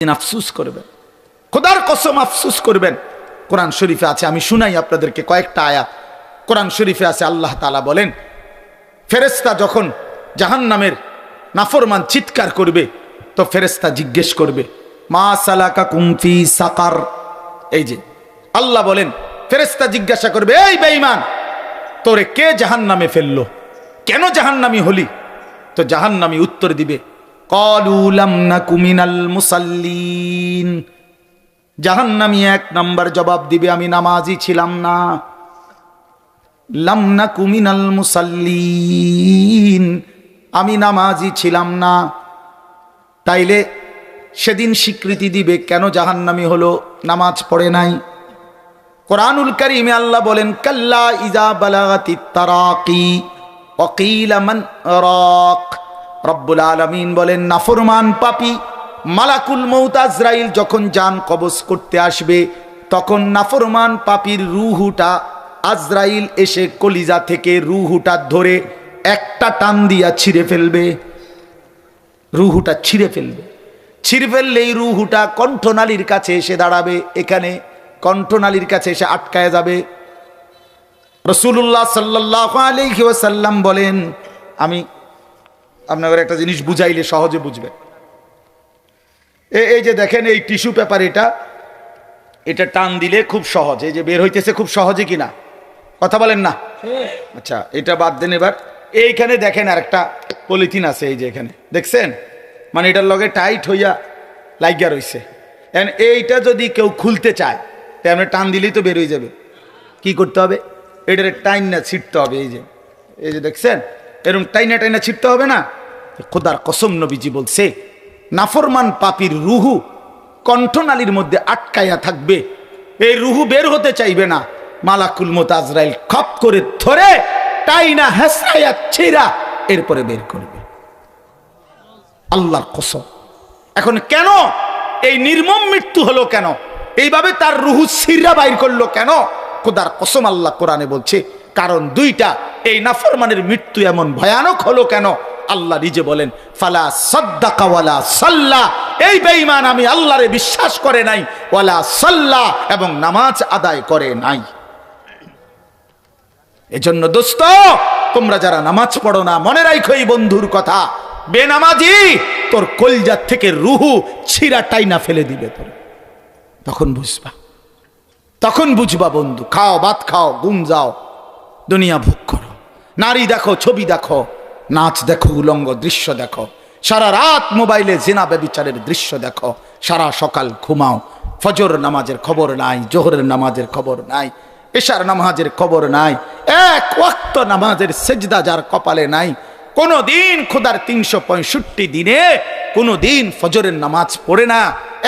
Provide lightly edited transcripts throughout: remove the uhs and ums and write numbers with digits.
আফসোস করবেন, খোদার কসম আফসোস করবেন। কোরআন শরীফে আছে, আমি শুনাই আপনাদেরকে কয়েকটা আয়াত। কোরআন শরীফে আছে, আল্লাহ তাআলা বলেন, ফেরেশতা যখন জাহান্নামের নাফরমান চিৎকার করবে তো ফেরেশতা জিজ্ঞেস করবে, মা সালাকাকুম ফি সাকার। এই যে আল্লাহ বলেন, ফেরেশতা জিজ্ঞাসা করবে, এই বেঈমান, তোরে কে জাহান্নামে ফেললো, কেন জাহান্নামী হলি? তো জাহান্নামী উত্তর দিবে, ক্বালু লাম নাকু মিনাল মুসাল্লিন। জাহান্নামী এক নাম্বার জবাব দিবে, আমি নামাজি ছিলাম না। লাম নাকু মিনাল মুসাল্লিন, আমি নামাজি ছিলাম না। তাইলে সেদিন স্বীকৃতি দিবে কেন জাহান্নামী হলো, নামাজ পড়ে নাই। কোরআনুল কারীমে আল্লাহ বলেন, কাল্লা ইযা বালাগাতিত তারাকি ওয়া কিলা মান রাক। রব্বুল আলামিন বলেন, নাফরমান পাপী মালাকুল মউত আজরাইল যখন জান কবজ করতে আসবে, তখন নাফরমান পাপীর রূহটা আজরাইল এসে কলিজা থেকে রূহটা ধরে একটা টান দিয়া ছিঁড়ে ফেলবে। রূহটা ছিঁড়ে ফেলবে, ছিঁড়ে ফেললেই রূহটা কণ্ঠনালীর কাছে এসে দাঁড়াবে। এখানে কণ্ঠনালীর কাছে এসে আটকায় যাবে। রাসূলুল্লাহ সাল্লাল্লাহু আলাইহি ওয়াসাল্লাম বলেন, আমি আপনাদের একটা জিনিস বুঝাইলে সহজে বুঝবেন। এই যে দেখেন, এই টিস্যু পেপার, এটা টান দিলে খুব সহজ, এই যে বের হইতেছে খুব সহজে কিনা, কথা বলেন না? আচ্ছা, এটা বাদ দেন। এবার এইখানে দেখেন আর একটা পলিথিন আছে, এই যে এখানে দেখছেন, মানে এটার লগে টাইট হইয়া লাগিয়া রইছে। এইটা যদি কেউ খুলতে চায় তেমনি টান দিলেই তো বের হয়ে যাবে। কি করতে হবে? এটার টাইনা ছিটতে হবে। এই যে দেখছেন, এরকম টাইনা ছিটতে হবে না? খোদার কসম নবীজি বলছে, নাফরমান পাপীর রুহু কণ্ঠনালীর মধ্যে আটকাইয়া থাকবে, এই রুহু বের হতে চাইবে না। মালাকুল মউত আজরাইল খপ করে ধরে টাইনা হেসরাইয়া ছিঁড়া এরপরে বের করবে। আল্লাহর কসম। এখন কেন এই নির্মম মৃত্যু হলো, কেন এইভাবে তার রুহু ছিঁড়া বাইর করলো কেন? খোদার কসম আল্লাহ কোরআনে বলছে, কারণ দুইটা। এই নাফরমানের মৃত্যু এমন ভয়ানক হলো কেন? আল্লাহ নিজে বলেন, ফালা সাদ্দাকা ওয়ালা সাল্লা। এই বেঈমান আমি আল্লাহরে বিশ্বাস করে নাই, ওয়ালা সাল্লা, এবং নামাজ আদায় করে নাই। এজন্য দোস্ত, তোমরা যারা নামাজ পড়ো না, মনে রাখো এই বন্ধুর কথা, বেনামাজি তোর কলজার থেকে রুহু ছিঁড়া টাইনা ফেলে দিবে তোর। তখন বুঝবা বন্ধু। খাও, ভাত খাও, ঘুম যাও, দুনিয়া ভোগ করো, নারী দেখো, ছবি দেখো, নাচ দেখো, উলঙ্গ দৃশ্য দেখো, সারা রাত মোবাইলে জিনা ব্যভিচারের দৃশ্য দেখো, সারা সকাল ঘুমাও, ফজর নামাজের খবর নাই, জোহরের নামাজের খবর নাই, এশার নামাজের খবর নাই, এক ওয়াক্ত নামাজের সেজদা যার কপালে নাই, কোনো দিন খোদার 365 দিনে কোনো দিন ফজরের নামাজ পড়ে না,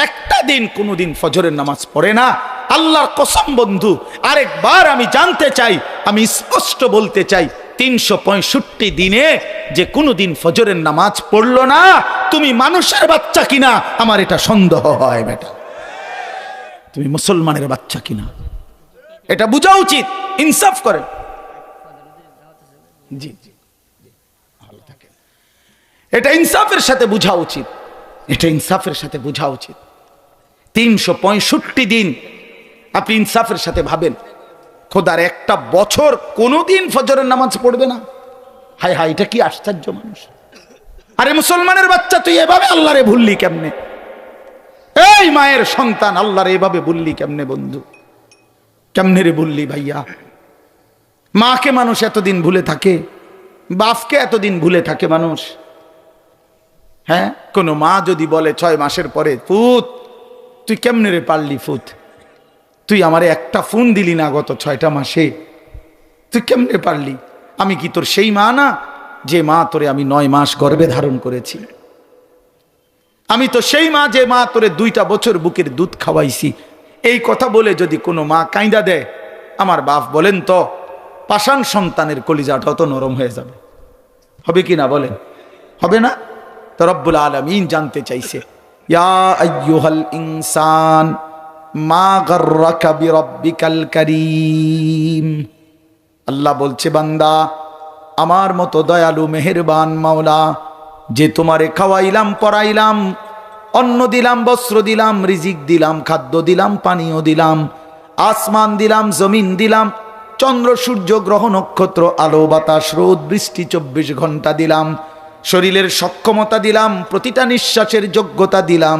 একটা দিন কোনো দিন ফজরের নামাজ পড়ে না। আল্লাহর কসম বন্ধু, আরেকবার আমি জানতে চাই, আমি স্পষ্ট বলতে চাই, 365 দিনে যে কোনো দিন ফজরের নামাজ পড়লো না, তুমি মানুষের বাচ্চা কিনা আমার এটা সন্দেহ হয়। বেটা, তুমি মুসলমানের বাচ্চা কিনা এটা বোঝা উচিত। ইনসাফ করেন। জি জি, ভালো থাকে। এটা ইনসাফের সাথে বোঝা উচিত, এটা ইনসাফের সাথে বোঝা উচিত। 365 দিন আপনি ইনসাফের সাথে ভাবেন, খোদার একটা বছর কোনোদিন ফজরের নামাজ পড়বে না। হায় হায়, এটা কি আশ্চর্য মানুষ। আরে মুসলমানের বাচ্চা, তুই এভাবে আল্লাহরে ভুললি কেমনে? এই মায়ের সন্তান, আল্লাহরে এভাবে ভুললি কেমনে বন্ধু? কেমনে রে ভুললি ভাইয়া? মাকে মানুষ এতদিন ভুলে থাকে, বাপকে এতদিন ভুলে থাকে মানুষ। হ্যাঁ, কোনো মা যদি বলে 6 মাসের পরে, পুত তুই কেমনে রে পারলি, ফুত তুই আমারে একটা ফোন দিলি না গত 6টা মাসে, তুই কেমনে পারলি? আমি কি তোর সেই মা না যে মা তোরে আমি 9 মাস গর্ভে ধারণ করেছি? আমি তো সেই মা যে মা তোরে 2টা বছর বুকের দুধ খাওয়াইছি। এই কথা বলে যদি কোনো মা কাঁদা দেয়, আমার বাপ বলেন তো, পাষাণ সন্তানের কলিজাটাও তো নরম হয়ে যাবে। হবে কি না বলেন? হবে না? তো রব্বুল আলামিন জানতে চাইছে, ইয়া আইয়ুহাল ইনসান মা গাররাকা বিরাব্বিকাল কারীম। আল্লাহ বলছে, বান্দা, আমার মতো দয়ালু মেহেরবান মাওলা যে তোমারে খাওয়াইলাম, পড়াইলাম, অন্ন দিলাম, বস্ত্র দিলাম, রিজিক দিলাম, খাদ্য দিলাম, পানীয় দিলাম, আসমান দিলাম, জমিন দিলাম, চন্দ্র সূর্য গ্রহ নক্ষত্র, আলো বাতাস রোদ বৃষ্টি 24 ঘন্টা দিলাম, শরীরের সক্ষমতা দিলাম, প্রতিটা নিঃশ্বাসের যোগ্যতা দিলাম।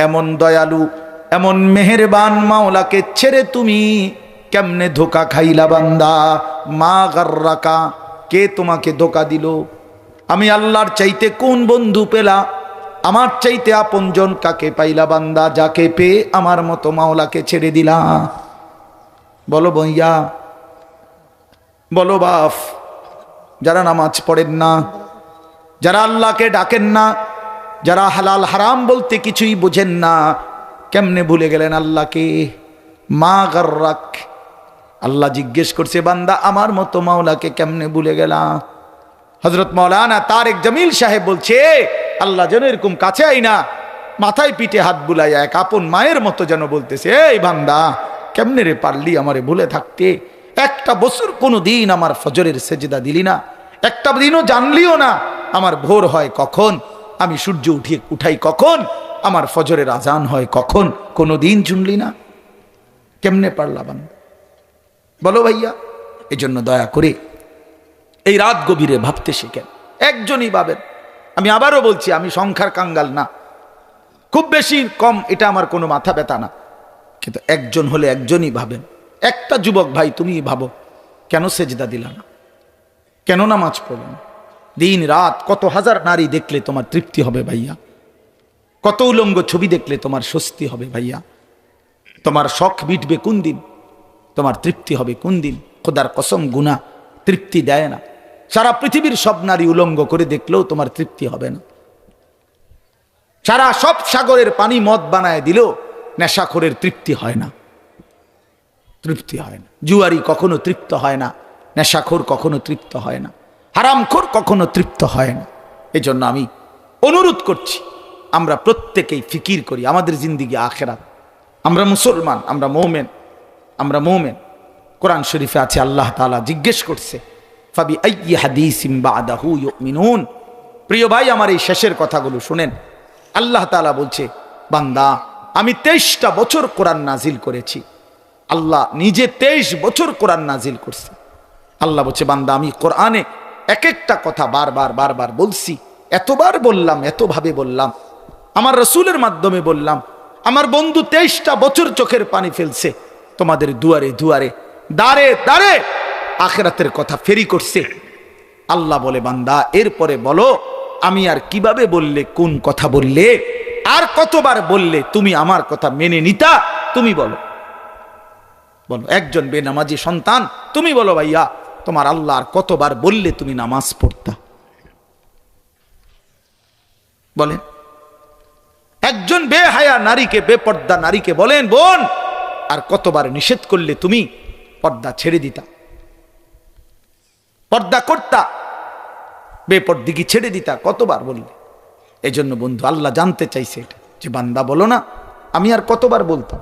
এমন দয়ালু, এমন মেহেরবান মাওলাকে ছেড়ে তুমি কেমনে ধোকা খাইলা বান্দা? মা গাররাকা, কে তোমাকে ধোকা দিল? আমি আল্লাহর চাইতে কোন বন্ধু পেলা? আমার চাইতে আপনজন কাকে পাইলা বান্দা, যাকে পেয়ে আমার মতো মাওলাকে ছেড়ে দিলা? বলো বইয়া, বলো বাপ। যারা নামাজ পড়েন না, যারা আল্লাহকে ডাকেন না, যারা হালাল হারাম বলতে কিছুই বোঝেন না, কেমনে ভুলে গেলেন আল্লাহকে? মা গাররাক, আল্লাহ জিজ্ঞেস করছে বান্দা আমার মতো মাওলাকে কেমনে ভুলে গেলা? হযরত মাওলানা তারেক জামিল সাহেব বলছে, আল্লাহ যেন এরকম কাছে আইনা মাথায় পিঠে হাত বুলাইয়া এক আপন মায়ের মতো যেন বলতেছে, এই বান্দা কেমনে রে পারলি আমারে ভুলে থাকতে? একটা বছর কোনো দিন আমার ফজরের সেজদা দিলি না, একটা দিনও জানলিও না আমার ভোর হয় কখন, আমি সূর্য উঠাই কখন, আমার ফজরের আজান হয় কখন, কোনো দিন শুনলি না? কেমনে পারলা বান্দা? বলো ভাইয়া। এই জন্য দয়া করে এই রাত গভীরে ভাবতে শিখেন। একজনই ভাবেন। আমি আবারও বলছি, আমি সংখ্যার কাঙ্গাল না, খুব বেশি কম এটা আমার কোনো মাথা ব্যথা না, কিন্তু একজন হলে একজনই ভাবেন। একটা যুবক ভাই তুমি ভাবো, কেন সেজদা দিলা না? কেন নামাজ পড়ো না? দিন রাত কত হাজার নারী দেখলে তোমার তৃপ্তি হবে ভাইয়া? কত উলঙ্গ ছবি দেখলে তোমার স্বস্তি হবে ভাইয়া? তোমার শখ মিটবে কোন দিন? তোমার তৃপ্তি হবে কোন দিন? খোদার কসম গুনাহ তৃপ্তি দেয় না। সারা পৃথিবীর সব নারী উলঙ্গ করে দেখলেও তোমার তৃপ্তি হবে না। সারা সব সাগরের পানি মদ বানায় দিলেও নেশাখোরের তৃপ্তি হয় না, তৃপ্তি হয় না। জুয়ারি কখনো তৃপ্ত হয় না, নেশাখোর কখনো তৃপ্ত হয় না, হারামখোর কখনো তৃপ্ত হয় না। এই জন্য আমি অনুরোধ করছি, আমরা প্রত্যেকেই ফিকির করি আমাদের জিন্দিগি আখেরাত। আমরা মুসলমান, আমরা মোমেন, আমরা মোমেন। কোরআন শরীফে আছে আল্লাহ তাআলা জিজ্ঞেস করছে, ফাবি আইয়ি হাদিসিম বাদাহু ইউমিনুন। প্রিয় ভাই আমার এই শেষের কথাগুলো শুনেন। আল্লাহ তাআলা বলছে, বান্দা আমি 23টা বছর কোরআন নাজিল করেছি। আল্লাহ নিজে 23 বছর কোরআন নাজিল করছে। আল্লাহ বলছে, বান্দা আমি কোরআনে এক একটা কথা বারবার বারবার বলছি, এতবার বললাম, এতভাবে বললাম, আমার রসুলের মাধ্যমে বললাম। আমার বন্ধু 23টা বছর চোখের পানি ফেলছে, তোমাদের দুয়ারে দুয়ারে দাঁড়ে দাঁড়ে আখিরাতের কথা ফেরি করছে। আল্লাহ বলে, বান্দা এরপরে বলো আমি আর কিভাবে বললে, কোন কথা বললে, আর কতবার বললে তুমি আমার কথা মেনে নিতা? তুমি বলো, বলো। একজন বেনামাজি সন্তান, তুমি বলো ভাইয়া, তোমার আল্লাহ আর কতবার বললে তুমি নামাজ পড়তা? বলেন। একজন বেহায়া নারীকে, বেপর্দা নারীকে বলেন, বোন আর কতবার নিষেধ করলে তুমি পর্দা ছেড়ে দিতা, পর্দা করতা, বেপর্দিগি ছেড়ে দিতা, কতবার বললে? এই জন্য বন্ধু আল্লাহ জানতে চাইছে এটা, যে বান্দা বলো না আমি আর কতবার বলতাম?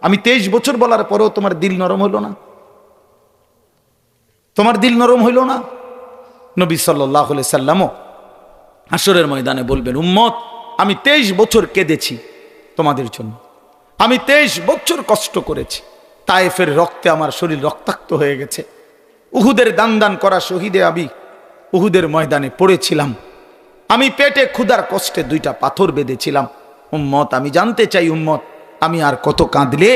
আমি 23 বছর বলার পরেও তোমার দিল নরম হইল না? তোমার দিল নরম হইল না? নবী সাল্লাল্লাহু আলাইহি সাল্লামও হাসরের ময়দানে বলবেন, উম্মত আমি 23 বছর কেঁদেছি তোমাদের জন্য, আমি 23 বছর কষ্ট করেছি, তায়েফের রক্তে আমার শরীর রক্তাক্ত হয়ে গেছে, উহুদের দান দান করা শহীদে আমি উহুদের ময়দানে পড়েছিলাম, আমি পেটে ক্ষুধার কষ্টে 2টা পাথর বেঁধেছিলাম। উম্মত আমি জানতে চাই, উম্মত আমি আর কত কাঁদলে,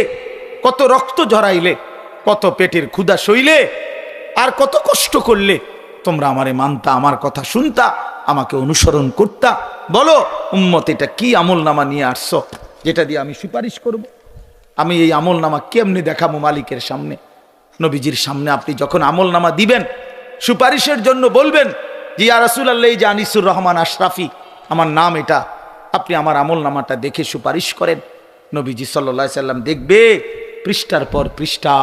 কত রক্ত ঝরাইলে, কত পেটের ক্ষুধা সইলে, আর কত কষ্ট করলে তোমরা আমারে মানতা, আমার কথা শুনতা, আমাকে অনুসরণ করতা? বলো উম্মত এটা কি আমল নামা নিয়ে আসছো যেটা দিয়ে আমি সুপারিশ করব? আমি এই আমল নামা কেমনি দেখাবো মালিকের সামনে? নবীজির সামনে আপনি যখন আমল নামা দিবেন, সুপারিশের জন্য বলবেন যে ইয়া রাসূলুল্লাহ, এই যে আনিসুর রহমান আশরাফি আমার নাম, এটা আপনি আমার আমল নামাটা দেখে সুপারিশ করেন। নবীজি সাল্লাল্লাহু আলাইহি সাল্লাম দেখবে পৃষ্ঠার পর পৃষ্ঠা,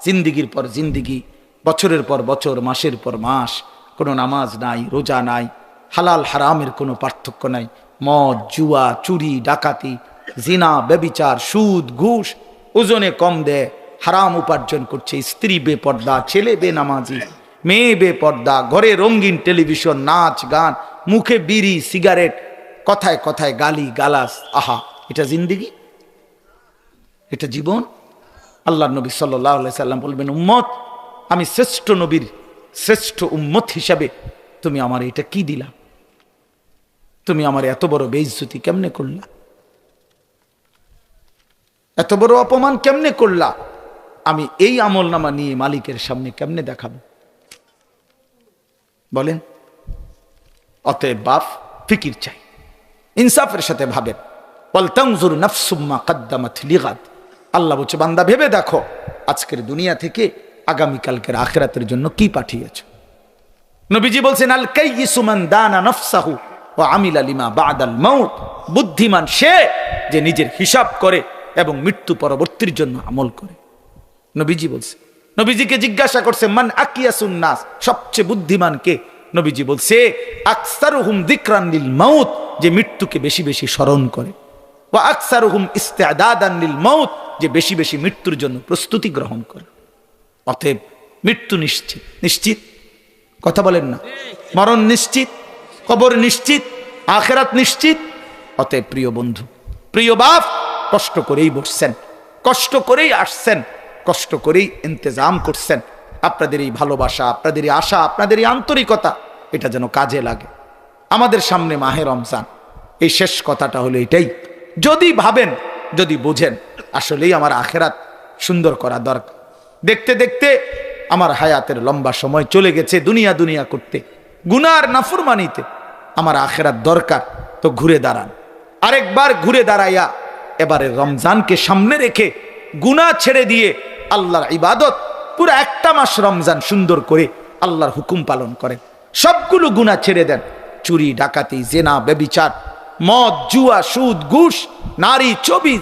জিন্দিগির পর জিন্দিগি, বছরের পর বছর, মাসের পর মাস, কোনো নামাজ নাই, রোজা নাই, হালাল হারামের কোনো পার্থক্য নাই, মদ, জুয়া, চুরি, ডাকাতি, জিনা, ব্যভিচার, সুদ, ঘুষ, ওজনে কম দেয়, হারাম উপার্জন করছে, স্ত্রী বেপর্দা, ছেলে বেনামাজি, মেয়ে বেপর্দা, ঘরে রঙিন টেলিভিশন, নাচ গান, মুখে বিড়ি সিগারেট, কথায় কথায় গালি গালাস, আহা, এটা জিন্দেগি? এটা জীবন? আল্লাহ নবী সাল্লাল্লাহু আলাইহি সাল্লাম বলবেন, উম্মত, আমি শ্রেষ্ঠ নবীর শ্রেষ্ঠ উম্মত হিসাবে তুমি আমার এটা কি দিলা? তুমি আমার এত বড় বেইজ্জতি কেমনে করলা? এত বড় অপমান কেমনে করলা? আমি এই আমলনামা নিয়ে মালিকের সামনে কেমনে দেখাবো? বলেন। অতএব বাপ, ফিকির চাই, ইনসাফের সাথে ভাবেন। ওয়াল তানজুর নাফসুম মা কদ্দামাত লিগাদ। আল্লাহ বলছে, বান্দা ভেবে দেখো আজকের দুনিয়া থেকে আগামীকালকের আখিরাতের জন্য কি পাঠিয়েছো। নবীজি বলছেন, আল কাইয়িসু মান দানা নাফসাহু ওয়া আমিলা লিমা বাদাল মাউত। বুদ্ধিমান সে যে নিজের হিসাব করে এবং মৃত্যু পরবর্তীর জন্য আমল করে। নবীজি বলছে, নবীজিকে জিজ্ঞাসা করছে, মান আকিয়াসুন নাস, সবচেয়ে বুদ্ধিমান কে? নবীজি বলছে, আকসারুহুম যিকরান লিল মাউত, যে মৃত্যুকে বেশি বেশি স্মরণ করে। ওয়া আকসারুহুম ইস্তিআদাদান লিল মাউত, যে বেশি বেশি মৃত্যুর জন্য প্রস্তুতি গ্রহণ করে। অতএব মৃত্যু নিশ্চিত। নিশ্চিত কথা বলেন না? মরণ নিশ্চিত, কবর নিশ্চিত, আখিরাত নিশ্চিত। অতএব প্রিয় বন্ধু, প্রিয় বাপ, কষ্ট করেই বসছেন, কষ্ট করেই আসছেন, কষ্ট করেই ইন্তজাম করছেন। আপনাদের এই ভালোবাসা, আপনাদের এই আশা, আপনাদের এই আন্তরিকতা, এটা যেন কাজে লাগে। আমাদের সামনে মাহে রমজান, এই শেষ কথাটা হলো এটাই। যদি ভাবেন, যদি বোঝেন আসলেই আমার আখিরাত সুন্দর করা দরকার, দেখতে দেখতে আমার হায়াতের লম্বা সময় চলে গেছে দুনিয়া দুনিয়া করতে, গুনার নাফরমানিতে, আমার আখিরাত দরকার, তো ঘুরে দাঁড়ান। আরেকবার ঘুরে দাঁড়াইয়া এবারে রমজানকে সামনে রেখে গুনাহ ছেড়ে দিয়ে আল্লাহর ইবাদত, পুরো একটা মাস রমজান সুন্দর করে আল্লাহর হুকুম পালন করেন। সবগুলো গুনাহ ছেড়ে দেন। চুরি, ডাকাতি, জেনা, ব্যভিচার, মদ, জুয়া, সুদ, ঘুষ, নারী, ছবি,